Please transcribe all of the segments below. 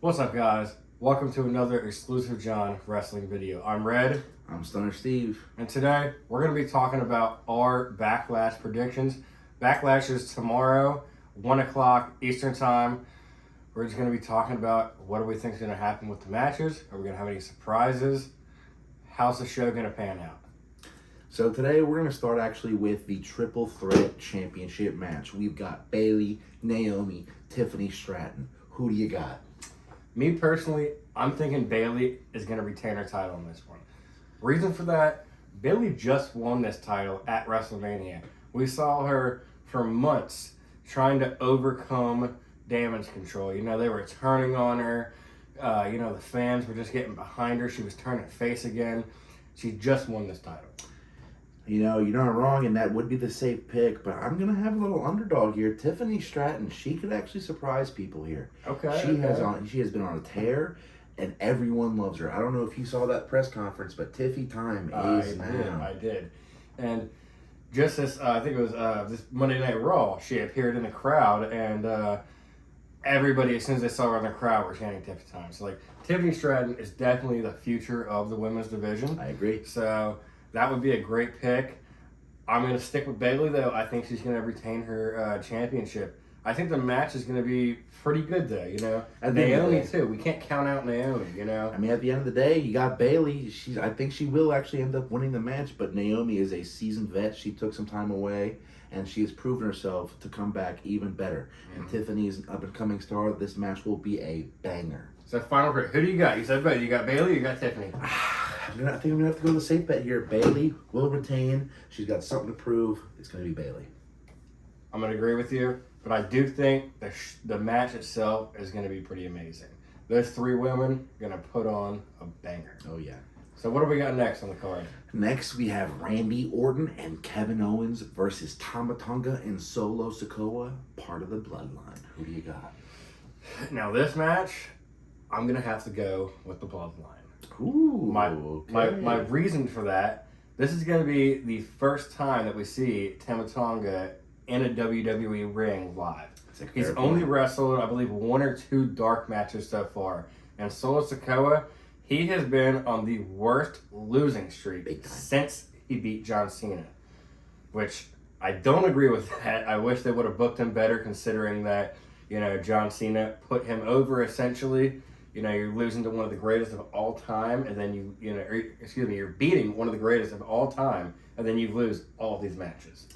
What's up, guys? Welcome to another exclusive John wrestling video. I'm Red, I'm Stunner Steve. and today we're going to be talking about our Backlash predictions. Backlash is tomorrow, 1 o'clock Eastern Time. We're just going to be talking about what do we think is going to happen with the matches. Are we going to have any surprises? How's the show going to pan out? So today we're going to start actually with the Triple Threat Championship match. We've got Bayley, Naomi, Tiffany Stratton. Who do you got? Me personally, I'm thinking Bayley is going to retain her title in this one. Reason for that, Bayley just won this title at WrestleMania. We saw her for months trying to overcome damage control. You know, they were turning on her. The fans were just getting behind her. She was turning face again. She just won this title. You know, you're not wrong, and that would be the safe pick, but I'm going to have a little underdog here. Tiffany Stratton, she could actually surprise people here. Okay. She has been on a tear, and everyone loves her. I don't know if you saw that press conference, but Tiffy time is now. I did. And just this, I think it was this Monday Night Raw, she appeared in the crowd, and everybody, as soon as they saw her in the crowd, were chanting Tiffy time. So, Tiffany Stratton is definitely the future of the women's division. I agree. So, that would be a great pick. I'm going to stick with Bayley, though. I think she's going to retain her championship. I think the match is going to be pretty good, though, you know. And Naomi, too. We can't count out Naomi, you know. I mean, at the end of the day, you got Bayley. I think she will actually end up winning the match, but Naomi is a seasoned vet. She took some time away, and she has proven herself to come back even better. Mm-hmm. And Tiffany's an up-and-coming star. This match will be a banger. So, final pick. Who do you got? You said Bayley. You got Bayley or you got Tiffany? I think I'm going to have to go with the safe bet here. Bayley will retain. She's got something to prove. It's going to be Bayley. I'm going to agree with you, but I do think the match itself is going to be pretty amazing. Those three women are going to put on a banger. Oh, yeah. So what do we got next on the card? Next, we have Randy Orton and Kevin Owens versus Tama Tonga and Solo Sikoa, part of the Bloodline. Who do you got? Now, this match, I'm going to have to go with the Bloodline. Ooh, my reason for that, this is going to be the first time that we see Tama Tonga in a WWE ring live. He's only wrestled, I believe, one or two dark matches so far. And Solo Sikoa, he has been on the worst losing streak since he beat John Cena. Which, I don't agree with that. I wish they would have booked him better considering that, John Cena put him over essentially. You're losing to one of the greatest of all time, and then you're beating one of the greatest of all time, and then you lose all of these matches.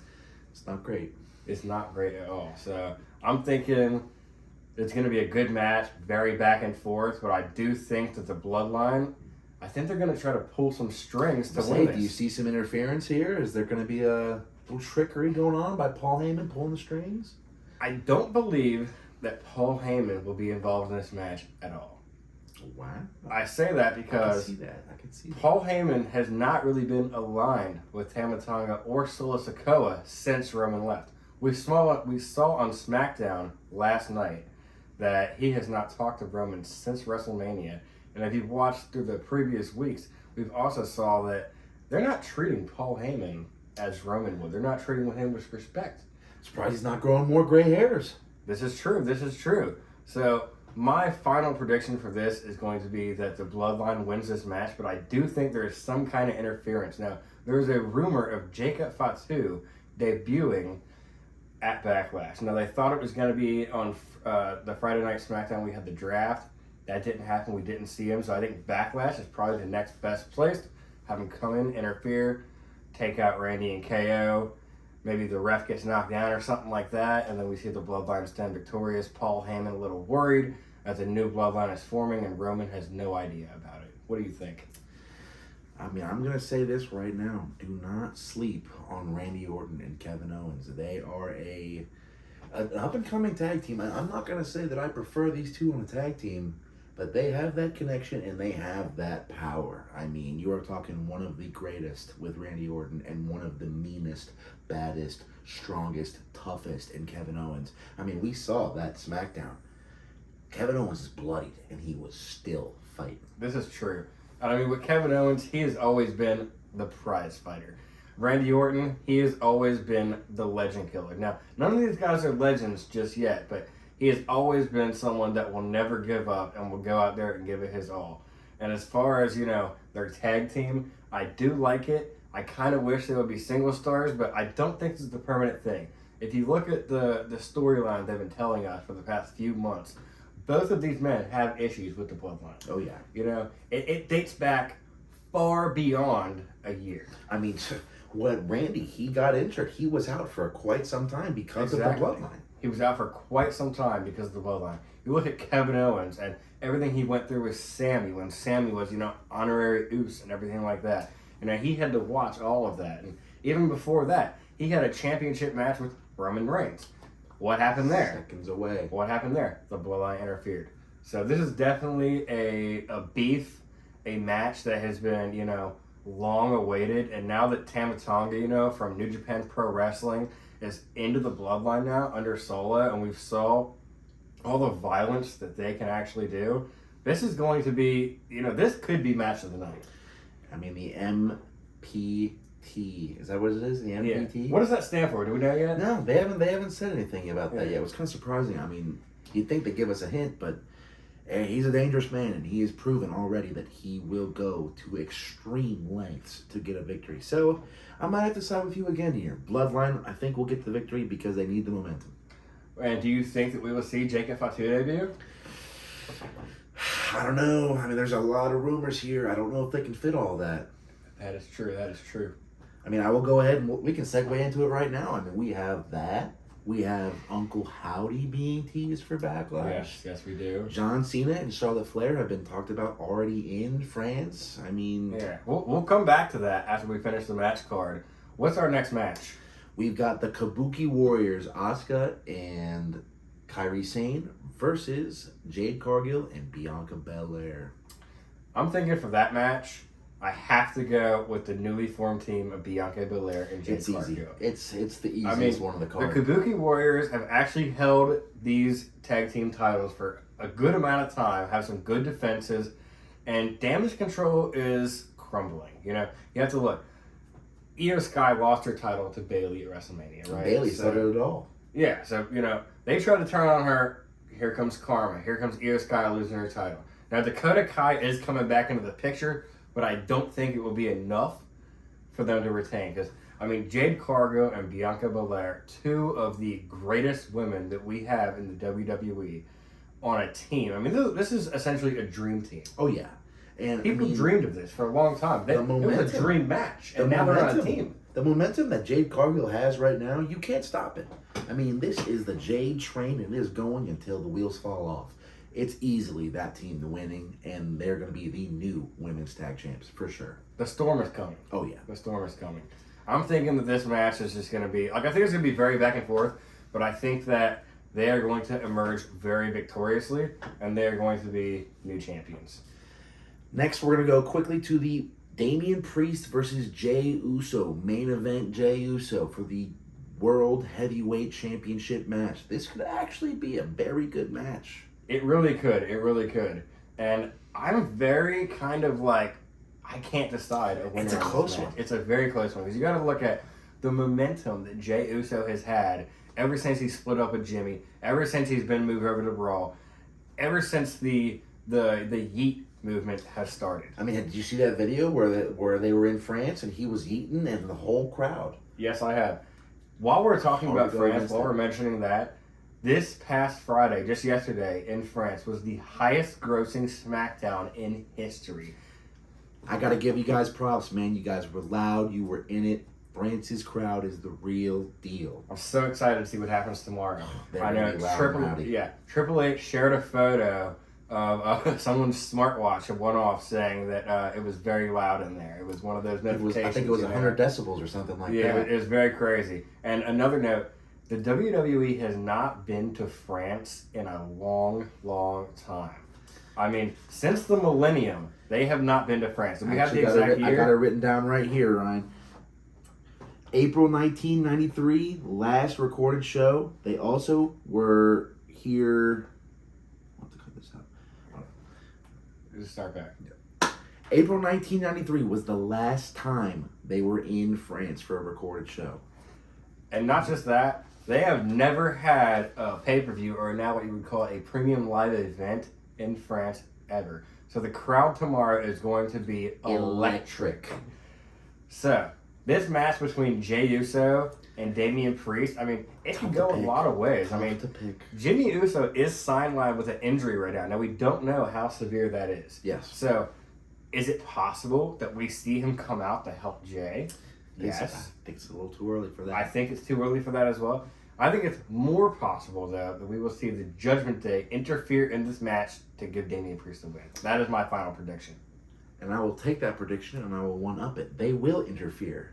It's not great. It's not great at all. So I'm thinking it's going to be a good match, very back and forth, but I do think that the Bloodline, I think they're going to try to pull some strings to win this. Do you see some interference here? Is there going to be a little trickery going on by Paul Heyman pulling the strings? I don't believe that Paul Heyman will be involved in this match at all. Wow. I say that because I can see that. Paul Heyman has not really been aligned with Tama Tonga or Solo Sikoa since Roman left. We saw on SmackDown last night that he has not talked to Roman since WrestleMania. And if you've watched through the previous weeks, we've also saw that they're not treating Paul Heyman as Roman would. They're not treating him with respect. Surprised he's not growing more gray hairs. This is true. So my final prediction for this is going to be that the Bloodline wins this match, but I do think there is some kind of interference. Now, there is a rumor of Jacob Fatu debuting at Backlash. Now, they thought it was going to be on the Friday Night SmackDown. We had the draft. That didn't happen. We didn't see him. So I think Backlash is probably the next best place. Have him come in, interfere, take out Randy and KO. Maybe the ref gets knocked down or something like that, and then we see the Bloodline stand victorious. Paul Heyman a little worried as a new Bloodline is forming, and Roman has no idea about it. What do you think? I mean, I'm going to say this right now. Do not sleep on Randy Orton and Kevin Owens. They are an up-and-coming tag team. I'm not going to say that I prefer these two on a tag team, but they have that connection and they have that power. I mean, you are talking one of the greatest with Randy Orton and one of the meanest, baddest, strongest, toughest in Kevin Owens. I mean, we saw that SmackDown. Kevin Owens is bloodied and he was still fighting. This is true. I mean, with Kevin Owens, he has always been the prize fighter. Randy Orton, he has always been the legend killer. Now, none of these guys are legends just yet, but he has always been someone that will never give up and will go out there and give it his all. And as far as, their tag team, I do like it. I kind of wish they would be single stars, but I don't think this is the permanent thing. If you look at the storyline they've been telling us for the past few months, both of these men have issues with the bloodline. Oh, yeah. It dates back far beyond a year. I mean, when Randy, he got injured, he was out for quite some time because of the bloodline. He was out for quite some time because of the bloodline. You look at Kevin Owens and everything he went through with Sammy when Sammy was, honorary Uce and everything like that. He had to watch all of that. And even before that, he had a championship match with Roman Reigns. What happened there? Seconds away. What happened there? The bloodline interfered. So this is definitely a beef, a match that has been, long awaited. And now that Tama Tonga, from New Japan Pro Wrestling is into the bloodline now under Sola, and we've saw all the violence that they can actually do, this is going to be, this could be match of the night. I mean, the MPT, is that what it is? The MPT? Yeah. What does that stand for? Do we know yet? No, they haven't said anything about that yet. It was kind of surprising. I mean, you'd think they'd give us a hint, but he's a dangerous man, and he has proven already that he will go to extreme lengths to get a victory. So I might have to side with you again here. Bloodline, I think, will get the victory because they need the momentum. And do you think that we will see Jacob Fatu debut? I don't know. I mean, there's a lot of rumors here. I don't know if they can fit all that. That is true. I mean, I will go ahead and we can segue into it right now. I mean, we have that. We have Uncle Howdy being teased for Backlash. Yes, we do. John Cena and Charlotte Flair have been talked about already in France. I mean... Yeah, we'll come back to that after we finish the match card. What's our next match? We've got the Kabuki Warriors, Asuka and Kairi Sane versus Jade Cargill and Bianca Belair. I'm thinking for that match, I have to go with the newly formed team of Bianca Belair and Jade Cargill. It's the easiest one of the cards. The Kabuki Warriors have actually held these tag team titles for a good amount of time, have some good defenses, and Damage Control is crumbling. You have to look. Io Sky lost her title to Bayley at WrestleMania, right? Bayley started it all. Yeah, so, they tried to turn on her. Here comes karma. Here comes Io Sky losing her title. Now, Dakota Kai is coming back into the picture, but I don't think it will be enough for them to retain. Because, Jade Cargill and Bianca Belair, two of the greatest women that we have in the WWE on a team. This is essentially a dream team. Oh, yeah. And people dreamed of this for a long time. It was a dream match, and now they're on a team. The momentum that Jade Cargill has right now, you can't stop it. This is the Jade train, and it is going until the wheels fall off. It's easily that team winning, and they're going to be the new women's tag champs, for sure. The storm is coming. Oh, yeah. The storm is coming. I'm thinking that this match is just going to be, I think it's going to be very back and forth, but I think that they are going to emerge very victoriously, and they are going to be new champions. Next, we're going to go quickly to the Damian Priest versus Jey Uso. Main event Jey Uso for the World Heavyweight Championship match. This could actually be a very good match. It really could. And I'm very kind of I can't decide a winner. It's a close one. It's a very close one. Because you got to look at the momentum that Jey Uso has had ever since he split up with Jimmy, ever since he's been moved over to Raw, ever since the Yeet movement has started. Did you see that video where they were in France and he was eating and the whole crowd? Yes, I have. While we're talking about France, while we're mentioning that, this past Friday, just yesterday, in France, was the highest grossing SmackDown in history. I got to give you guys props, man. You guys were loud. You were in it. France's crowd is the real deal. I'm so excited to see what happens tomorrow. I know Triple H shared a photo of someone's smartwatch, a one-off, saying that it was very loud in there. It was one of those notifications. I think it was 100 decibels or something like that. Yeah, it was very crazy. And another note, the WWE has not been to France in a long, long time. Since the millennium, they have not been to France. And we have the exact year. I got it written down right here, Ryan. April 1993, last recorded show. They also were here. I'll have to cut this out. Just start back. April 1993 was the last time they were in France for a recorded show. And not just that, They have never had a pay-per-view or now what you would call a premium live event in France ever. So the crowd tomorrow is going to be electric. So this match between Jey Uso and Damian Priest, I mean, it can go a lot of ways. I mean, Jimmy Uso is sidelined with an injury right now. Now, we don't know how severe that is. Yes. So is it possible that we see him come out to help Jey? Yes. I think it's a little too early for that. I think it's too early for that as well. I think it's more possible, though, that we will see the Judgment Day interfere in this match to give Damian Priest the win. That is my final prediction. And I will take that prediction and I will one-up it. They will interfere,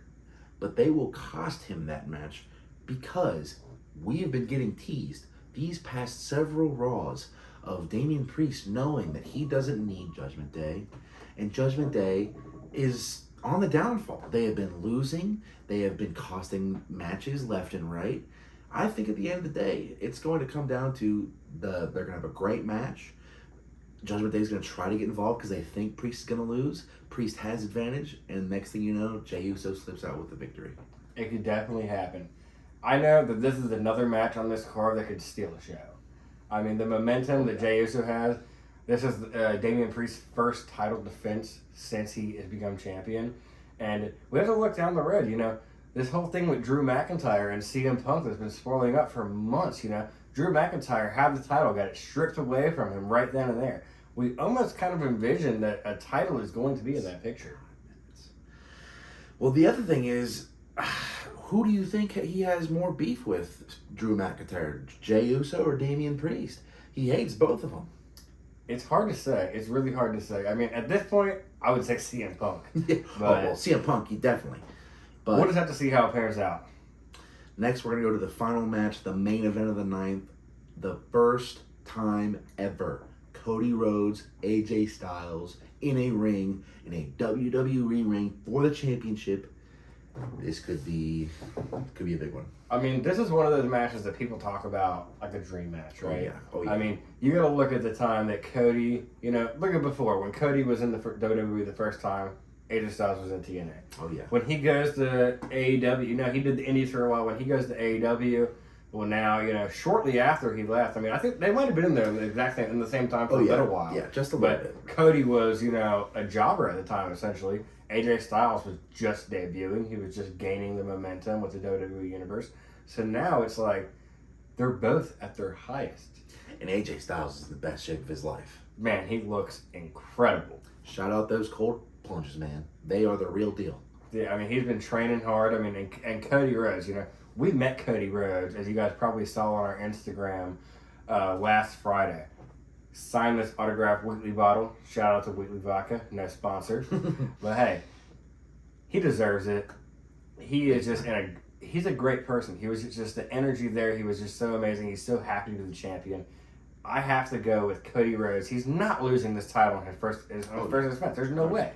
but they will cost him that match because we have been getting teased these past several Raws of Damian Priest knowing that he doesn't need Judgment Day, and Judgment Day is on the downfall. They have been losing. They have been costing matches left and right. I think at the end of the day, it's going to come down to they're going to have a great match. Judgment Day is going to try to get involved because they think Priest is going to lose. Priest has advantage, and next thing you know, Jey Uso slips out with the victory. It could definitely happen. I know that this is another match on this card that could steal a show. I mean, the momentum that Jey Uso has, this is Damian Priest's first title defense since he has become champion. And we have to look down the road, this whole thing with Drew McIntyre and CM Punk has been swirling up for months, Drew McIntyre had the title, got it stripped away from him right then and there. We almost kind of envision that a title is going to be in that picture. Well, the other thing is, who do you think he has more beef with, Drew McIntyre, Jey Uso or Damian Priest? He hates both of them. It's hard to say. It's really hard to say. I mean, at this point, I would say CM Punk. Yeah. Well, CM Punk, he definitely. But we'll just have to see how it pans out. Next, we're going to go to the final match, the main event of the ninth. The first time ever, Cody Rhodes, AJ Styles in a ring, in a WWE ring for the championship. This could be a big one. I mean, this is one of those matches that people talk about like a dream match, right? Oh, yeah. I mean, you got to look at the time that Cody, look at before. When Cody was in the WWE the first time, AJ Styles was in TNA. Oh, yeah. When he goes to AEW, he did the Indies for a while. When he goes to AEW, well, now, shortly after he left, I mean, I think they might have been in there in the same time for a little while. Yeah, just a little bit. Cody was, a jobber at the time, essentially. AJ Styles was just debuting. He was just gaining the momentum with the WWE Universe. So now it's like they're both at their highest. And AJ Styles is in the best shape of his life. Man, he looks incredible. Shout out those cold plunges, man. They are the real deal. Yeah, I mean, he's been training hard. I mean, and Cody Rhodes, we met Cody Rhodes, as you guys probably saw on our Instagram last Friday. Signed this autographed Wheatley bottle. Shout out to Wheatley Vodka, no sponsor. But hey, he deserves it. He is just he's a great person. He was just the energy there. He was just so amazing. He's so happy to be the champion. I have to go with Cody Rhodes. He's not losing this title on his first defense. There's no way.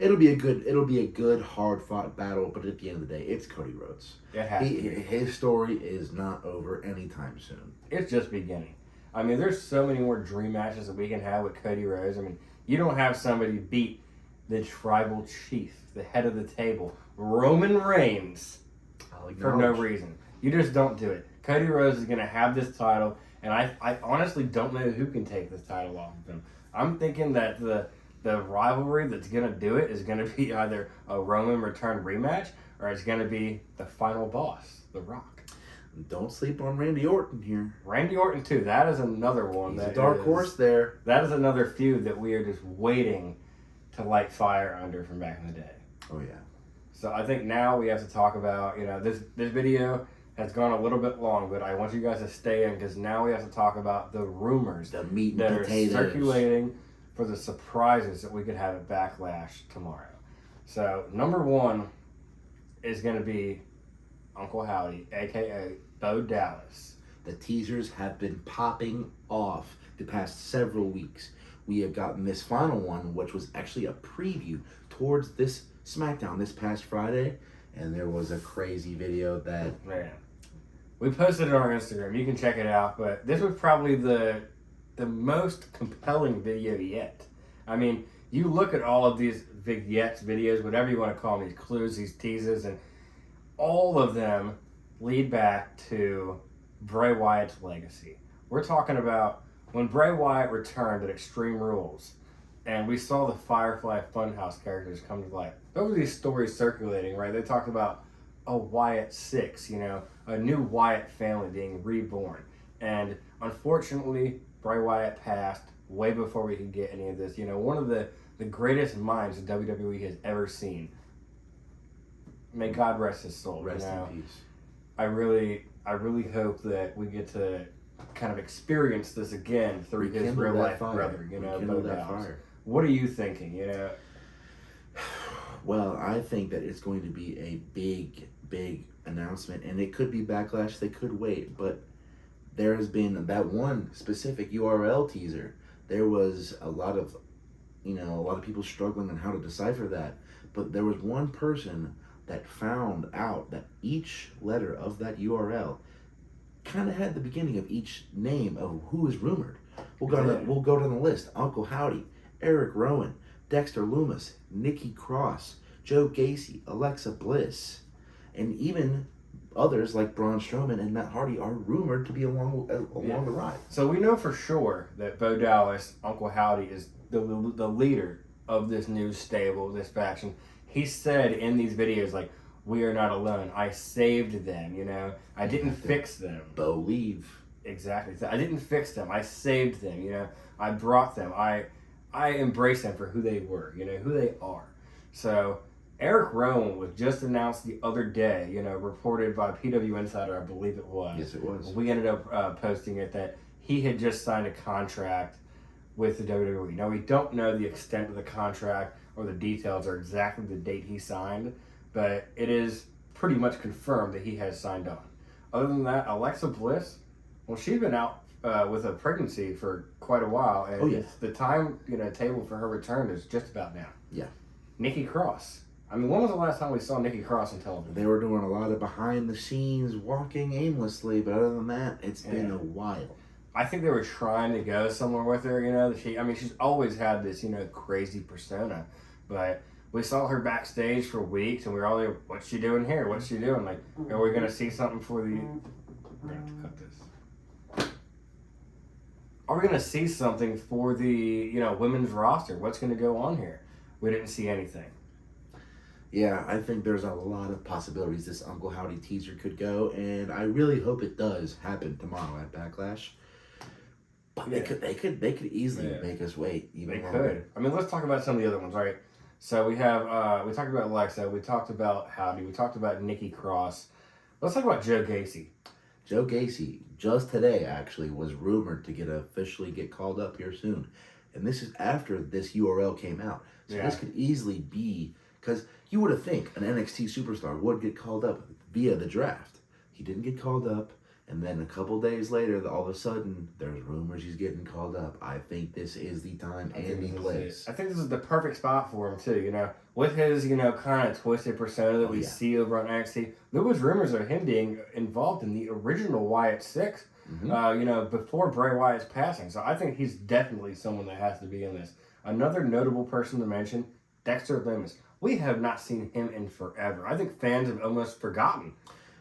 It'll be a good, hard-fought battle, but at the end of the day, it's Cody Rhodes. It has to be. His story is not over anytime soon. It's just beginning. I mean, there's so many more dream matches that we can have with Cody Rhodes. I mean, you don't have somebody beat the tribal chief, the head of the table, Roman Reigns, for no reason. You just don't do it. Cody Rhodes is going to have this title, and I honestly don't know who can take this title off of him. I'm thinking that the rivalry that's going to do it is going to be either a Roman return rematch or it's going to be the final boss, The Rock. Don't sleep on Randy Orton here. Randy Orton, too. That is another one. He's a dark horse there. That is another feud that we are just waiting to light fire under from back in the day. Oh, yeah. So I think now we have to talk about, this video has gone a little bit long, but I want you guys to stay in because now we have to talk about the rumors the meat and that potatoes are circulating for the surprises that we could have at Backlash tomorrow. So number one is going to be Uncle Howdy, a.k.a. Bo Dallas. The teasers have been popping off the past several weeks. We have gotten this final one, which was actually a preview towards this SmackDown this past Friday, and there was a crazy video that... Man. We posted it on our Instagram. You can check it out, but this was probably the most compelling video yet. I mean, you look at all of these vignettes, videos, whatever you want to call them, these clues, these teases, and all of them lead back to Bray Wyatt's legacy. We're talking about when Bray Wyatt returned at Extreme Rules, and we saw the Firefly Funhouse characters come to life. There were these stories circulating, right? They talked about a Wyatt 6, a new Wyatt family being reborn. And unfortunately, Bray Wyatt passed way before we could get any of this. One of the greatest minds that WWE has ever seen. May God rest his soul. Rest in peace. I really hope that we get to kind of experience this again through his real life brother. What are you thinking? Well, I think that it's going to be a big announcement, and it could be Backlash. They could wait, but there has been that one specific URL teaser. There was a lot of people struggling on how to decipher that, but there was one person that found out that each letter of that URL kind of had the beginning of each name of who is rumored. We'll go down the list. Uncle Howdy, Eric Rowan, Dexter Lumis, Nikki Cross, Joe Gacy, Alexa Bliss, and even others like Braun Strowman and Matt Hardy are rumored to be along the ride. So we know for sure that Bo Dallas, Uncle Howdy, is the leader of this new stable, this faction. He said in these videos, like, we are not alone. I saved them, I didn't fix them. Bo leave. Exactly. I didn't fix them. I saved them, I brought them. I embrace them for who they were, who they are. So Eric Rowan was just announced the other day, reported by PW Insider, I believe it was. Yes, it was. We ended up posting it that he had just signed a contract with the WWE. Now, we don't know the extent of the contract or the details or exactly the date he signed, but it is pretty much confirmed that he has signed on. Other than that, Alexa Bliss, well, she's been out with a pregnancy for quite a while, and the time table for her return is just about now. Yeah. Nikki Cross. I mean, when was the last time we saw Nikki Cross on television? They were doing a lot of behind the scenes, walking aimlessly, but other than that, it's been a while. I think they were trying to go somewhere with her, she's always had this, crazy persona, but we saw her backstage for weeks, and we were all like, what's she doing here? What's she doing? Like, are we going to see something for the... We're going to have to cut this. Are we going to see something for the, women's roster? What's going to go on here? We didn't see anything. Yeah, I think there's a lot of possibilities this Uncle Howdy teaser could go, and I really hope it does happen tomorrow at Backlash. But they could easily make us wait even longer. They could. I mean, let's talk about some of the other ones, right? So we have we talked about Alexa, we talked about Howdy, we talked about Nikki Cross. Let's talk about Joe Gacy. Joe Gacy, just today actually, was rumored to officially get called up here soon. And this is after this URL came out. So this could easily be, because you would have think an NXT superstar would get called up via the draft. He didn't get called up, and then a couple days later, all of a sudden, there's rumors he's getting called up. I think this is the time and the place. I think this is the perfect spot for him, too, With his, kind of twisted persona that we see over on NXT, there was rumors of him being involved in the original Wyatt 6, before Bray Wyatt's passing. So I think he's definitely someone that has to be in this. Another notable person to mention, Dexter Lumis. We have not seen him in forever. I think fans have almost forgotten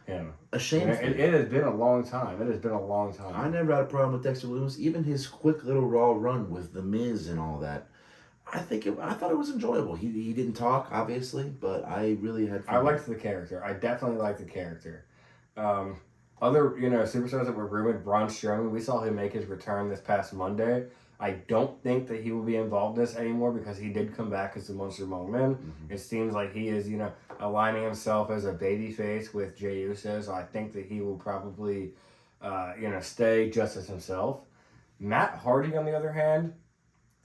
him. A shame. It has been a long time. I never had a problem with Dexter Lumis. Even his quick little Raw run with The Miz and all that. I thought it was enjoyable. He didn't talk, obviously, but I really had fun. I liked the character. I definitely liked the character. Other, superstars that were rumored, Braun Strowman, we saw him make his return this past Monday. I don't think that he will be involved in this anymore because he did come back as the Monster Among Men. Mm-hmm. It seems like he is, aligning himself as a babyface with Jey Uso, so I think that he will probably, stay just as himself. Matt Hardy, on the other hand,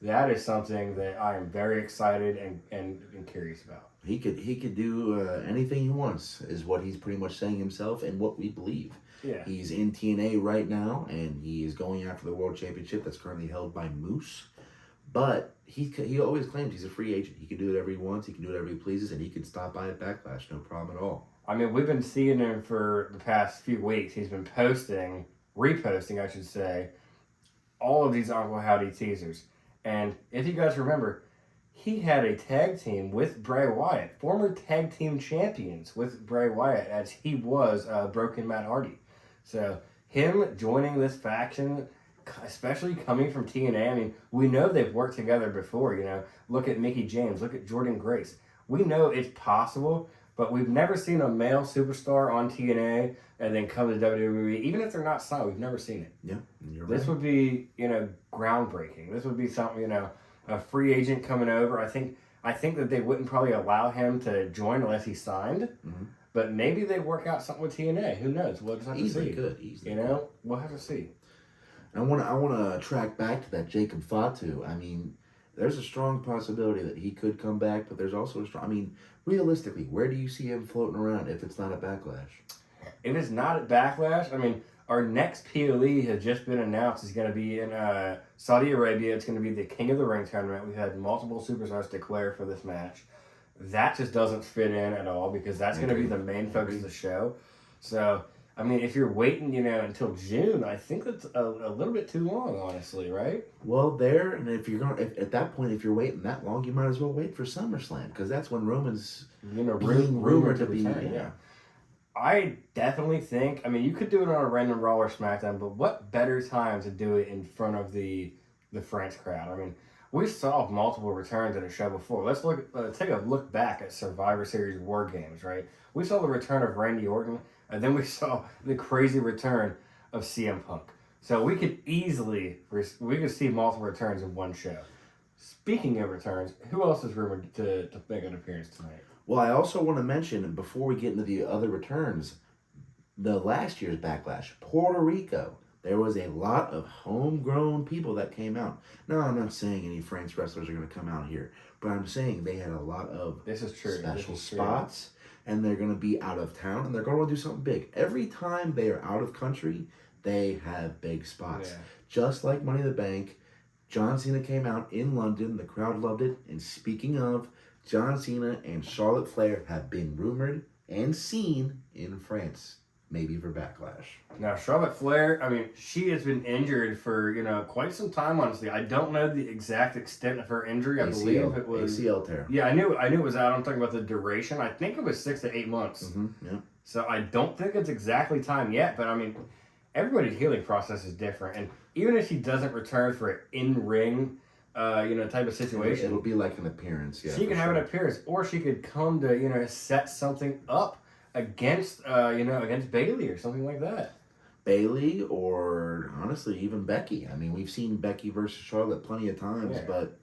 that is something that I am very excited and curious about. He could do anything he wants, is what he's pretty much saying himself and what we believe. Yeah. He's in TNA right now, and he is going after the World Championship that's currently held by Moose. But he always claims he's a free agent. He can do whatever he wants. He can do whatever he pleases, and he can stop by at Backlash. No problem at all. I mean, we've been seeing him for the past few weeks. He's been reposting, I should say, all of these Uncle Howdy teasers. And if you guys remember, he had a tag team with Bray Wyatt, former tag team champions with Bray Wyatt, as he was Broken Matt Hardy. So him joining this faction, especially coming from TNA, I mean, we know they've worked together before. Look at Mickie James, look at Jordan Grace. We know it's possible, but we've never seen a male superstar on TNA and then come to WWE, even if they're not signed. We've never seen it. Yeah, you're right. This would be, groundbreaking. This would be something, a free agent coming over. I think that they wouldn't probably allow him to join unless he signed. Mm-hmm. But maybe they work out something with TNA. Who knows? We'll just have to see. Easily. We'll have to see. I want to track back to that Jacob Fatu. I mean, there's a strong possibility that he could come back, but there's also a strong. I mean, realistically, where do you see him floating around if it's not a Backlash? If it's not at Backlash, I mean, our next PLE has just been announced. It's going to be in Saudi Arabia. It's going to be the King of the Ring tournament. We've had multiple superstars declare for this match. That just doesn't fit in at all because that's going to be the main focus of the show. So, I mean, if you're waiting, until June, I think that's a little bit too long, honestly, right? Well, and if you're at that point, if you're waiting that long, you might as well wait for SummerSlam because that's when Roman's being rumored to be. Yeah. I definitely think. I mean, you could do it on a random Raw or SmackDown, but what better time to do it in front of the French crowd? I mean, we saw multiple returns in a show before. Let's take a look back at Survivor Series War Games, right? We saw the return of Randy Orton, and then we saw the crazy return of CM Punk. So we could see multiple returns in one show. Speaking of returns, who else is rumored to make an appearance tonight? Well, I also want to mention, before we get into the other returns, the last year's Backlash, Puerto Rico. There was a lot of homegrown people that came out. Now, I'm not saying any France wrestlers are going to come out here, but I'm saying they had a lot of special spots, and they're going to be out of town, and they're going to do something big. Every time they are out of country, they have big spots. Yeah. Just like Money in the Bank, John Cena came out in London. The crowd loved it. And speaking of, John Cena and Charlotte Flair have been rumored and seen in France. Maybe for Backlash. Now, Charlotte Flair, I mean, she has been injured for, quite some time, honestly. I don't know the exact extent of her injury. I believe it was... ACL tear. Yeah, I knew it was out. I'm talking about the duration. I think it was 6 to 8 months. Mm-hmm, yeah. So I don't think it's exactly time yet, but I mean, everybody's healing process is different. And even if she doesn't return for an in-ring, type of situation... It'll be like an appearance, yeah. She can have an appearance, or she could come to, set something up against Bayley or something like that. Bayley, or honestly even Becky. I mean, we've seen Becky versus Charlotte plenty of times, but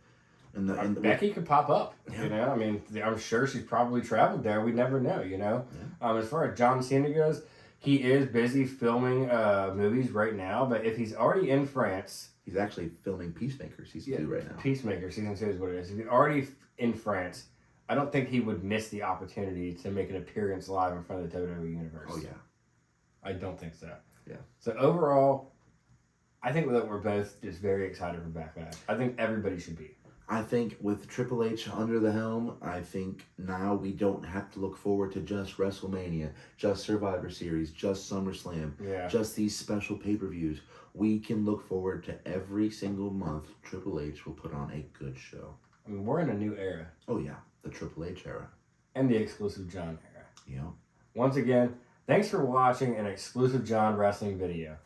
Becky could pop up. I mean, I'm sure she's probably traveled there. We never know. Yeah. As far as John Cena goes, he is busy filming movies right now. But if he's already in France, he's actually filming Peacemaker season 2 right now. Peacemaker season 2 is what it is. If he's already in France, I don't think he would miss the opportunity to make an appearance live in front of the WWE Universe. Oh, yeah. I don't think so. Yeah. So overall, I think that we're both just very excited for Backlash. I think everybody should be. I think with Triple H under the helm, I think now we don't have to look forward to just WrestleMania, just Survivor Series, just SummerSlam, just these special pay-per-views. We can look forward to every single month Triple H will put on a good show. I mean, we're in a new era. Oh, yeah. The Triple H era. And the Exclusive John era. Yeah. Once again, thanks for watching an Exclusive John wrestling video.